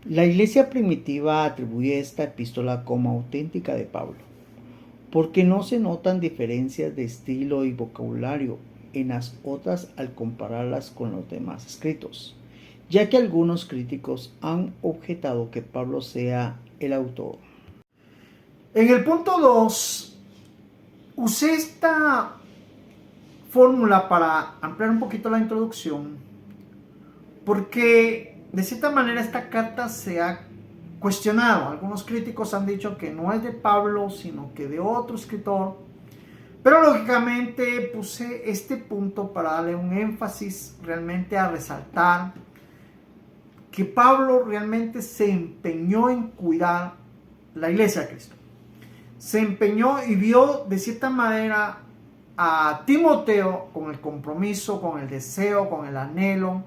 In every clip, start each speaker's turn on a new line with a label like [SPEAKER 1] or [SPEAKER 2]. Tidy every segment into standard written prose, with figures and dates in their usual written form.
[SPEAKER 1] La iglesia primitiva atribuye esta epístola como auténtica de Pablo, porque no se notan diferencias de estilo y vocabulario en las otras al compararlas con los demás escritos, ya que algunos críticos han objetado que Pablo sea el autor.
[SPEAKER 2] En el punto 2, usé esta fórmula para ampliar un poquito la introducción, porque de cierta manera esta carta se ha cuestionado. Algunos críticos han dicho que no es de Pablo, sino que de otro escritor. Pero lógicamente puse este punto para darle un énfasis realmente a resaltar que Pablo realmente se empeñó en cuidar la iglesia de Cristo. Se empeñó y vio de cierta manera a Timoteo con el compromiso, con el deseo, con el anhelo.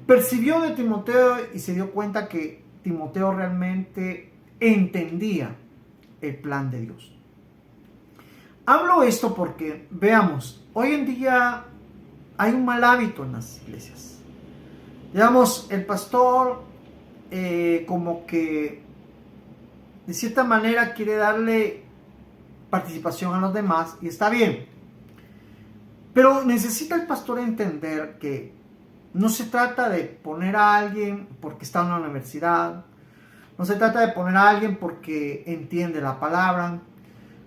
[SPEAKER 2] Percibió de Timoteo y se dio cuenta que Timoteo realmente entendía el plan de Dios. Hablo esto porque, veamos, hoy en día hay un mal hábito en las iglesias. Digamos, el pastor como que de cierta manera quiere darle participación a los demás y está bien. Pero necesita el pastor entender que no se trata de poner a alguien porque está en la universidad, no se trata de poner a alguien porque entiende la palabra,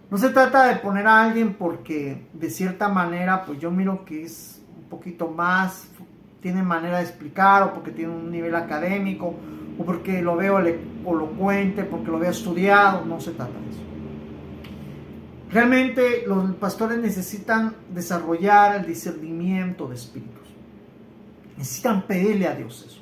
[SPEAKER 2] no se trata de poner a alguien porque de cierta manera pues yo miro que es un poquito más, tiene manera de explicar, o porque tiene un nivel académico, o porque lo veo elocuente, porque lo veo estudiado. No se trata de eso. Realmente los pastores necesitan desarrollar el discernimiento de espíritus. Necesitan pedirle a Dios eso,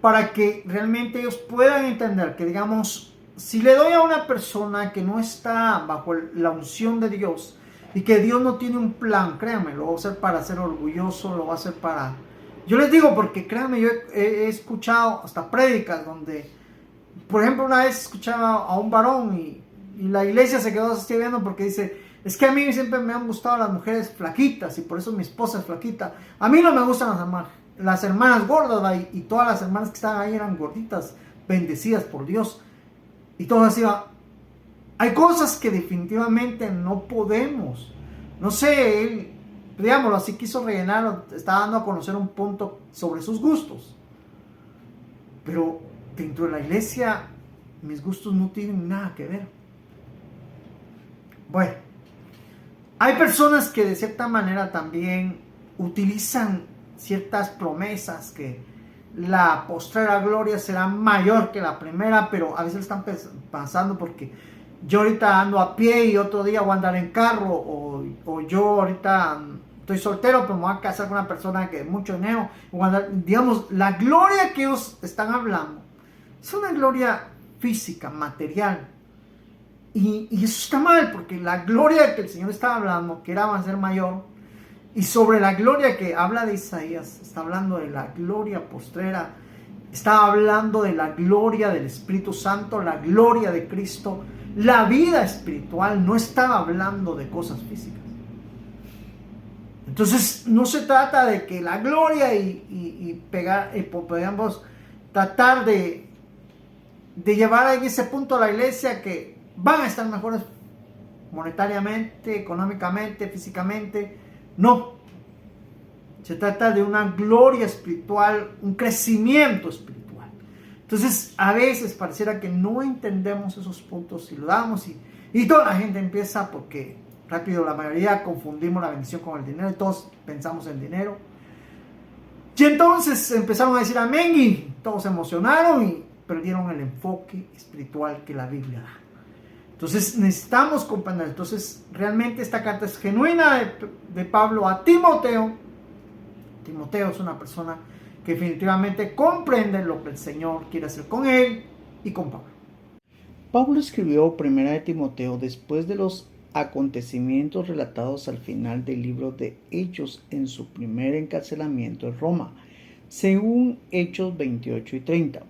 [SPEAKER 2] para que realmente ellos puedan entender que, digamos, si le doy a una persona que no está bajo la unción de Dios y que Dios no tiene un plan, créanme, lo va a hacer para ser orgulloso, lo va a hacer para... Yo les digo porque, créanme, yo he escuchado hasta prédicas donde, por ejemplo, una vez escuchaba a un varón y la iglesia se quedó así viendo porque dice, es que a mí siempre me han gustado las mujeres flaquitas y por eso mi esposa es flaquita. A mí no me gustan las hermanas gordas, y todas las hermanas que estaban ahí eran gorditas, bendecidas por Dios. Y todo así va. Hay cosas que definitivamente no podemos. No sé, él, digámoslo así, quiso rellenar, está dando a conocer un punto sobre sus gustos. Pero dentro de la iglesia, mis gustos no tienen nada que ver. Bueno, hay personas que de cierta manera también utilizan ciertas promesas, que la postrera gloria será mayor que la primera, pero a veces están pensando porque yo ahorita ando a pie y otro día voy a andar en carro, o yo ahorita estoy soltero pero me voy a casar con una persona que es mucho dinero, digamos, la gloria que ellos están hablando es una gloria física, material. Y eso está mal, porque la gloria que el Señor estaba hablando, que era va a ser mayor, y sobre la gloria que habla de Isaías, está hablando de la gloria postrera, está hablando de la gloria del Espíritu Santo, la gloria de Cristo, la vida espiritual, no estaba hablando de cosas físicas. Entonces no se trata de que la gloria y podemos tratar de llevar en ese punto a la iglesia que van a estar mejores monetariamente, económicamente, físicamente. No. Se trata de una gloria espiritual, un crecimiento espiritual. Entonces, a veces pareciera que no entendemos esos puntos y lo damos y toda la gente empieza, porque rápido la mayoría confundimos la bendición con el dinero y todos pensamos en dinero. Y entonces empezaron a decir amén y todos se emocionaron y perdieron el enfoque espiritual que la Biblia da. Entonces necesitamos comprender. Entonces realmente esta carta es genuina de Pablo a Timoteo. Timoteo es una persona que definitivamente comprende lo que el Señor quiere hacer con él y con Pablo.
[SPEAKER 1] Pablo escribió Primera de Timoteo después de los acontecimientos relatados al final del libro de Hechos en su primer encarcelamiento en Roma, según Hechos 28 y 30.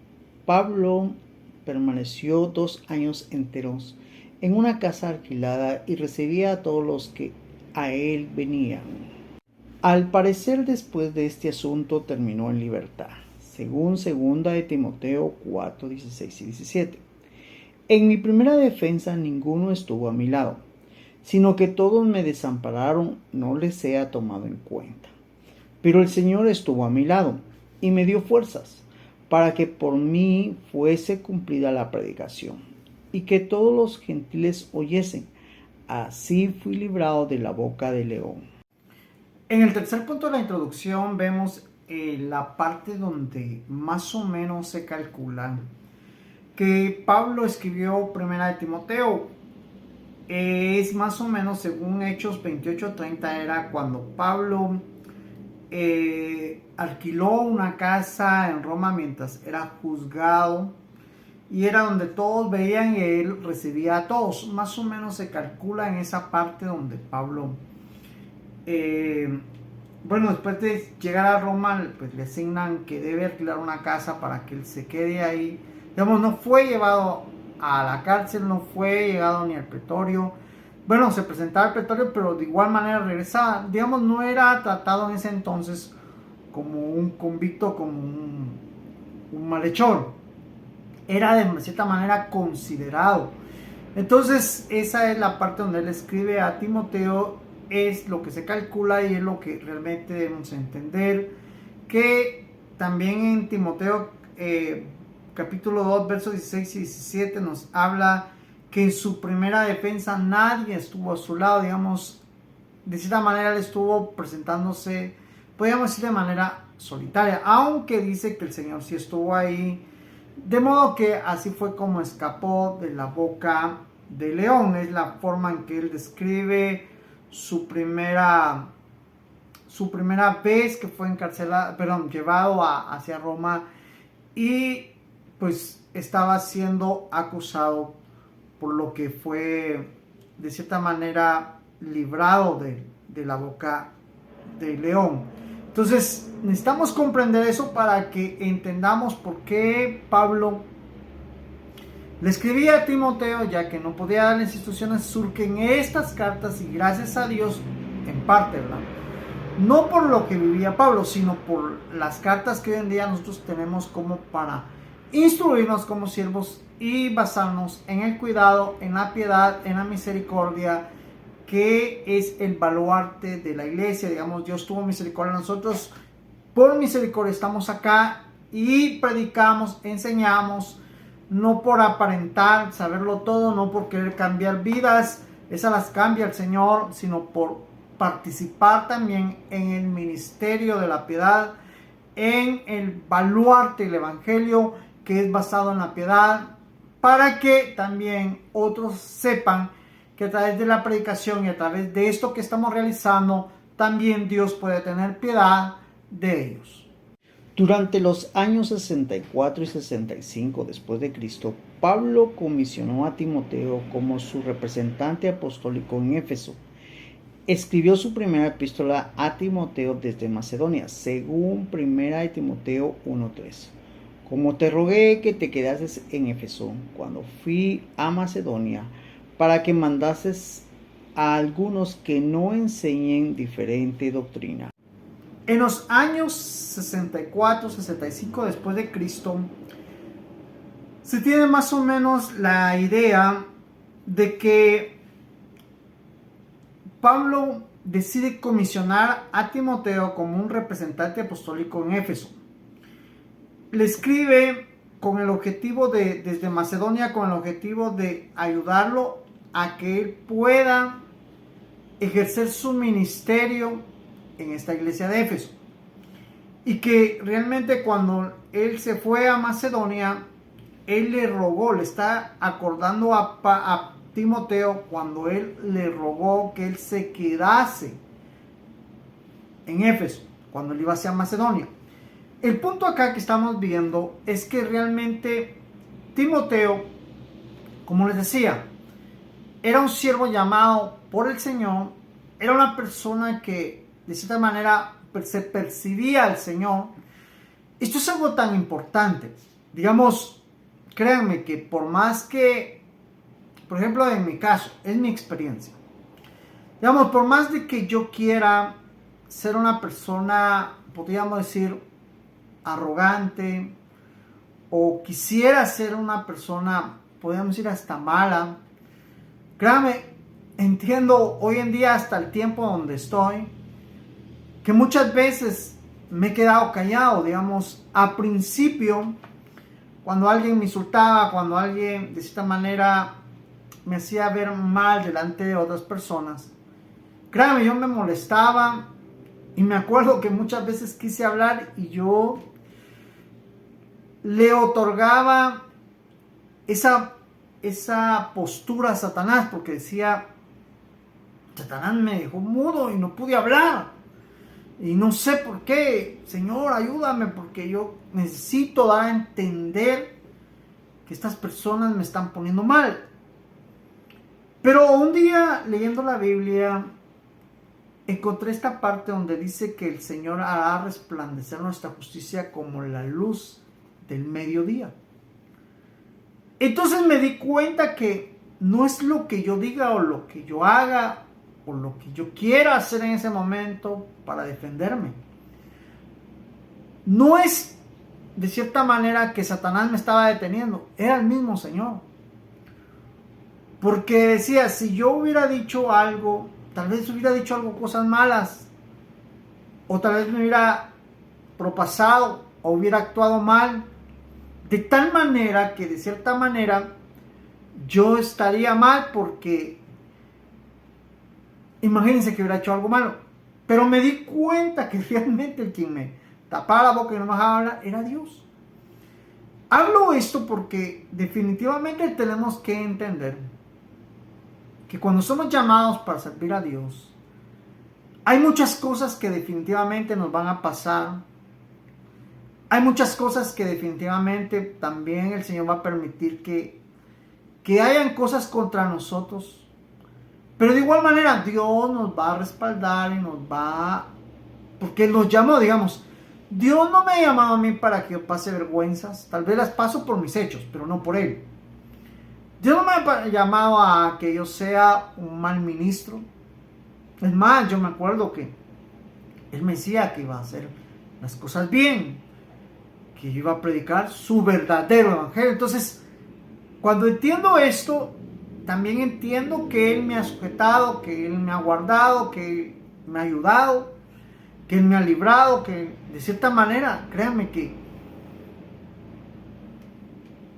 [SPEAKER 1] Pablo permaneció 2 años enteros en una casa alquilada y recibía a todos los que a él venían. Al parecer, después de este asunto terminó en libertad. según 2 de Timoteo 4, 16 y 17. En mi primera defensa ninguno estuvo a mi lado, sino que todos me desampararon, no les sea tomado en cuenta. Pero el Señor estuvo a mi lado y me dio fuerzas para que por mí fuese cumplida la predicación y que todos los gentiles oyesen. Así fui librado de la boca del león.
[SPEAKER 2] En el tercer punto de la introducción vemos la parte donde más o menos se calcula que Pablo escribió primera de Timoteo. Es más o menos según Hechos 28:30, era cuando Pablo alquiló una casa en Roma mientras era juzgado, y era donde todos veían y él recibía a todos. Más o menos se calcula en esa parte donde Pablo, después de llegar a Roma, pues le asignan que debe alquilar una casa para que él se quede ahí. Digamos, no fue llevado a la cárcel, no fue llegado ni al pretorio. Bueno, se presentaba al pretorio, pero de igual manera regresaba. Digamos, no era tratado en ese entonces como un convicto, como un malhechor. Era de cierta manera considerado. Entonces, esa es la parte donde él escribe a Timoteo. Es lo que se calcula y es lo que realmente debemos entender. Que también en Timoteo capítulo 2, versos 16 y 17 nos habla que en su primera defensa nadie estuvo a su lado. Digamos, de cierta manera él estuvo presentándose, podríamos decir, de manera solitaria, aunque dice que el Señor sí estuvo ahí, de modo que así fue como escapó de la boca del león. Es la forma en que él describe su primera vez que fue encarcelado, llevado hacia Roma, y pues estaba siendo acusado, por lo que fue de cierta manera librado de la boca del león. Entonces necesitamos comprender eso para que entendamos por qué Pablo le escribía a Timoteo, ya que no podía darles instrucciones. Surgen estas cartas, y gracias a Dios, en parte, ¿verdad? No por lo que vivía Pablo, sino por las cartas que hoy en día nosotros tenemos como para instruirnos como siervos y basarnos en el cuidado, en la piedad, en la misericordia, que es el baluarte de la iglesia. Digamos, Dios tuvo misericordia de nosotros, por misericordia estamos acá y predicamos, enseñamos, no por aparentar saberlo todo, no por querer cambiar vidas, esas las cambia el Señor, sino por participar también en el ministerio de la piedad, en el baluarte del evangelio, que es basado en la piedad, para que también otros sepan que a través de la predicación y a través de esto que estamos realizando, también Dios puede tener piedad de ellos.
[SPEAKER 1] Durante los años 64 y 65 después de Cristo, Pablo comisionó a Timoteo como su representante apostólico en Éfeso. Escribió su primera epístola a Timoteo desde Macedonia, según 1 de Timoteo 1:3. Como te rogué que te quedases en Éfeso cuando fui a Macedonia, para que mandases a algunos que no enseñen diferente doctrina.
[SPEAKER 2] En los años 64-65 después de Cristo, se tiene más o menos la idea de que Pablo decide comisionar a Timoteo como un representante apostólico en Éfeso. Le escribe con el objetivo desde Macedonia, con el objetivo de ayudarlo a que él pueda ejercer su ministerio en esta iglesia de Éfeso. Y que realmente cuando él se fue a Macedonia, él le rogó, le está acordando a Timoteo cuando él le rogó que él se quedase en Éfeso, cuando él iba hacia Macedonia. El punto acá que estamos viendo es que realmente Timoteo, como les decía, era un siervo llamado por el Señor, era una persona que de cierta manera se percibía al Señor. Esto es algo tan importante. Digamos, créanme que por más que, por ejemplo, en mi caso, es mi experiencia. Digamos, por más de que yo quiera ser una persona, podríamos decir, arrogante o quisiera ser una persona, podríamos decir, hasta mala. Créame, entiendo hoy en día, hasta el tiempo donde estoy, que muchas veces me he quedado callado. Digamos, a principio, cuando alguien me insultaba, cuando alguien de cierta manera me hacía ver mal delante de otras personas, créame, yo me molestaba. Y me acuerdo que muchas veces quise hablar y yo le otorgaba esa postura a Satanás, porque decía, Satanás me dejó mudo y no pude hablar. Y no sé por qué. Señor, ayúdame, porque yo necesito dar a entender que estas personas me están poniendo mal. Pero un día, leyendo la Biblia, encontré esta parte donde dice que el Señor hará resplandecer nuestra justicia como la luz del mediodía. Entonces me di cuenta que no es lo que yo diga o lo que yo haga o lo que yo quiera hacer en ese momento para defenderme. No es de cierta manera que Satanás me estaba deteniendo, era el mismo Señor. Porque decía, si yo hubiera dicho algo, tal vez hubiera dicho algo, cosas malas, o tal vez me hubiera propasado o hubiera actuado mal, de tal manera que de cierta manera yo estaría mal, porque imagínense que hubiera hecho algo malo. Pero me di cuenta que realmente el quien me tapaba la boca y no me dejaba hablar era Dios. Hablo esto porque definitivamente tenemos que entender que cuando somos llamados para servir a Dios, hay muchas cosas que definitivamente nos van a pasar. Hay muchas cosas que definitivamente también el Señor va a permitir que hayan cosas contra nosotros. Pero de igual manera Dios nos va a respaldar y nos va... Porque Él nos llamó, digamos. Dios no me ha llamado a mí para que yo pase vergüenzas. Tal vez las paso por mis hechos, pero no por Él. Dios no me ha llamado a que yo sea un mal ministro. Es más, yo me acuerdo que Él me decía que iba a hacer las cosas bien, que yo iba a predicar su verdadero evangelio. Entonces, cuando entiendo esto, también entiendo que Él me ha sujetado, que Él me ha guardado, que Él me ha ayudado, que Él me ha librado, que de cierta manera, créanme que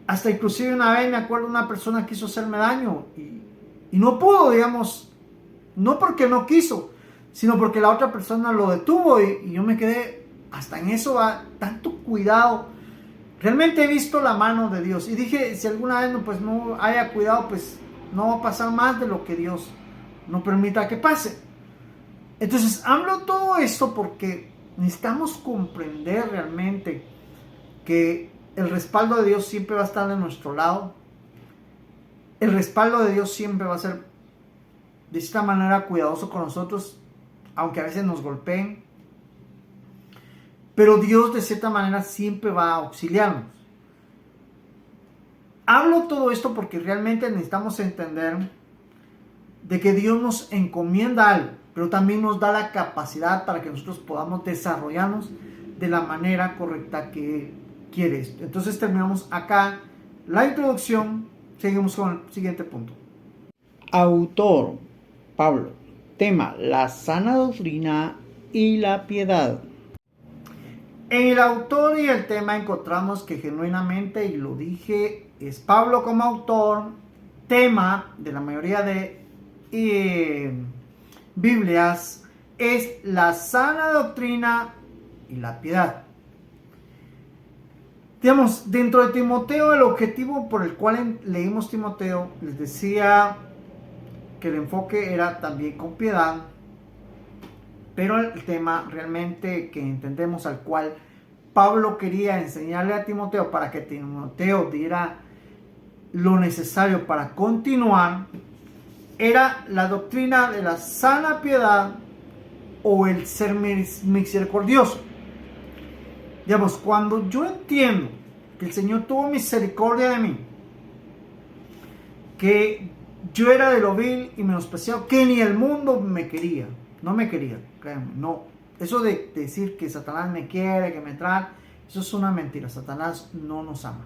[SPEAKER 2] hasta inclusive una vez me acuerdo una persona quiso hacerme daño y no pudo, digamos, no porque no quiso, sino porque la otra persona lo detuvo y yo me quedé, hasta en eso va tanto cuidado. Realmente he visto la mano de Dios y dije, si alguna vez no haya cuidado, pues no va a pasar más de lo que Dios no permita que pase. Entonces hablo todo esto porque necesitamos comprender realmente que el respaldo de Dios siempre va a estar de nuestro lado. El respaldo de Dios siempre va a ser de esta manera cuidadoso con nosotros, aunque a veces nos golpeen. Pero Dios de cierta manera siempre va a auxiliarnos. Hablo todo esto porque realmente necesitamos entender de que Dios nos encomienda algo, pero también nos da la capacidad para que nosotros podamos desarrollarnos de la manera correcta que Él quiere esto. Entonces terminamos acá la introducción, seguimos con el siguiente punto.
[SPEAKER 1] Autor, Pablo. Tema, la sana doctrina y la piedad.
[SPEAKER 2] En el autor y el tema encontramos que genuinamente, y lo dije, es Pablo como autor. Tema de la mayoría de Biblias es la sana doctrina y la piedad. Digamos, dentro de Timoteo, el objetivo por el cual leímos Timoteo, les decía que el enfoque era también con piedad, pero el tema realmente que entendemos al cual Pablo quería enseñarle a Timoteo para que Timoteo diera lo necesario para continuar, era la doctrina de la sana piedad o el ser misericordioso. Digamos, cuando yo entiendo que el Señor tuvo misericordia de mí, que yo era de lo vil y menospreciado, que ni el mundo me quería, no me quería, créanme, no. Eso de decir que Satanás me quiere, que me trae, Eso es una mentira. Satanás no nos ama.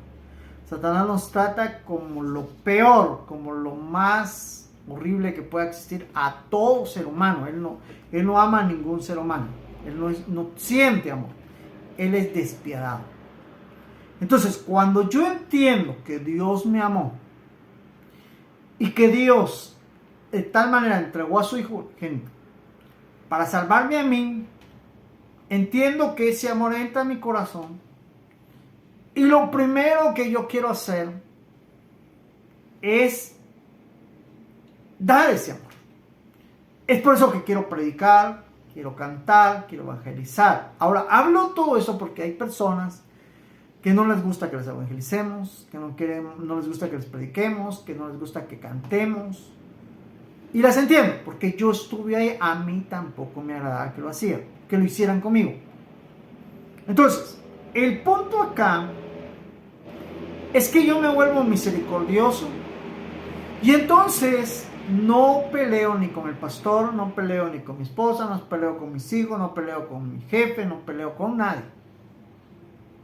[SPEAKER 2] Satanás nos trata como lo peor, como lo más horrible que pueda existir a todo ser humano. Él no ama a ningún ser humano. Él no siente amor. Él es despiadado. Entonces, cuando yo entiendo que Dios me amó y que Dios de tal manera entregó a su Hijo para salvarme a mí, entiendo que ese amor entra en mi corazón y lo primero que yo quiero hacer es dar ese amor. Es por eso que quiero predicar, quiero cantar, quiero evangelizar. Ahora, hablo todo eso porque hay personas que no les gusta que les evangelicemos, que no les gusta que les prediquemos, que no les gusta que cantemos. Y las entiendo, porque yo estuve ahí, a mí tampoco me agradaba que lo hicieran conmigo. Entonces, el punto acá es que yo me vuelvo misericordioso y entonces no peleo ni con el pastor, no peleo ni con mi esposa, no peleo con mis hijos, no peleo con mi jefe, no peleo con nadie.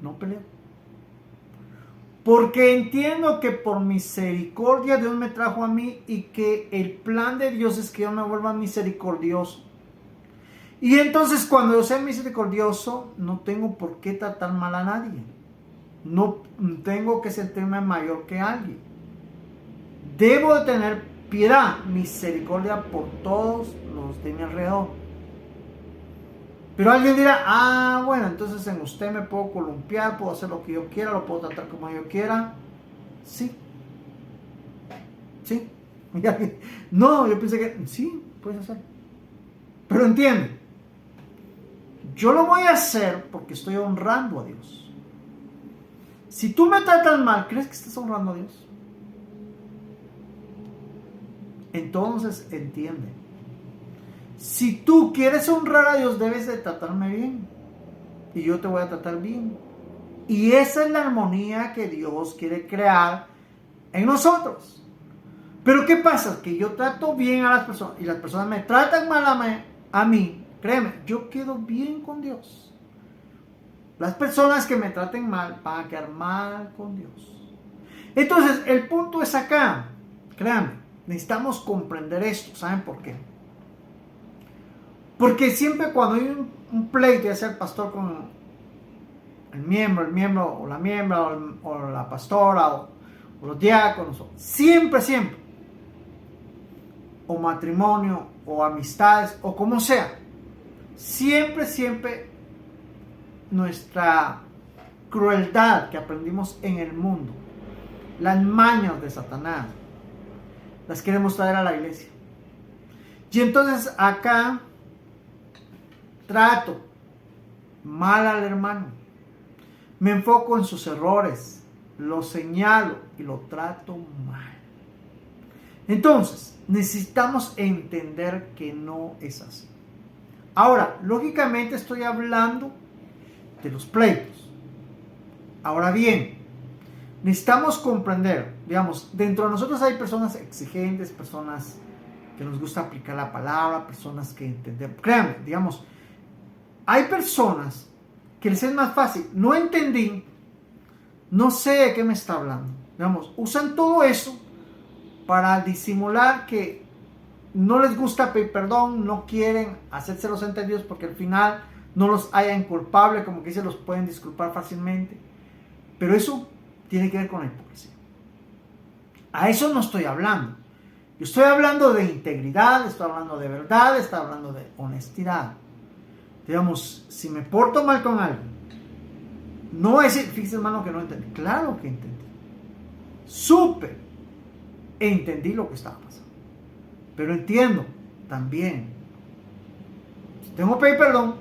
[SPEAKER 2] No peleo. Porque entiendo que por misericordia Dios me trajo a mí y que el plan de Dios es que yo me vuelva misericordioso. Y entonces cuando yo sea misericordioso, no tengo por qué tratar mal a nadie. No tengo que sentirme mayor que alguien. Debo de tener piedad, misericordia por todos los de mi alrededor. Pero alguien dirá, bueno, entonces en usted me puedo columpiar, puedo hacer lo que yo quiera, lo puedo tratar como yo quiera. Sí. Sí. No, yo pensé que sí, puedes hacer. Pero entiende, yo lo voy a hacer porque estoy honrando a Dios. Si tú me tratas mal, ¿crees que estás honrando a Dios? Entonces entiende. Si tú quieres honrar a Dios, debes de tratarme bien. Y yo te voy a tratar bien. Y esa es la armonía que Dios quiere crear en nosotros. Pero ¿qué pasa? Que yo trato bien a las personas y las personas me tratan mal a mí. Créeme, yo quedo bien con Dios. Las personas que me traten mal van a quedar mal con Dios. Entonces, el punto es acá. Créanme, necesitamos comprender esto. ¿Saben por qué? Porque siempre cuando hay un pleito, ya sea el pastor con el miembro o la miembra o la pastora o los diáconos, siempre, o matrimonio o amistades o como sea, siempre nuestra crueldad que aprendimos en el mundo, las mañas de Satanás, las queremos traer a la iglesia. Y entonces acá trato mal al hermano, me enfoco en sus errores, lo señalo y lo trato mal. Entonces, necesitamos entender que no es así. Ahora, lógicamente estoy hablando de los pleitos. Ahora bien, necesitamos comprender, digamos, dentro de nosotros hay personas exigentes, personas que nos gusta aplicar la palabra, personas que entendemos. Créanme, digamos, hay personas que les es más fácil, no entendí, no sé de qué me está hablando. Digamos, usan todo eso para disimular que no les gusta pedir perdón, no quieren hacérselos entendidos porque al final no los hayan culpable, como que se los pueden disculpar fácilmente. Pero eso tiene que ver con la hipocresía. A eso no estoy hablando. Yo estoy hablando de integridad, estoy hablando de verdad, estoy hablando de honestidad. Digamos, si me porto mal con alguien, no voy a decir, fíjese hermano que no entendí. Claro que entendí. Supe, entendí lo que estaba pasando. Pero entiendo también, si tengo que pedir perdón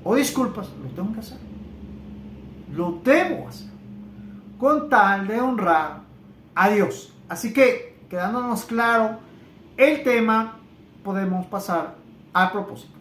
[SPEAKER 2] o disculpas, lo tengo que hacer. Lo debo hacer. Con tal de honrar a Dios. Así que, quedándonos claro el tema, podemos pasar al propósito.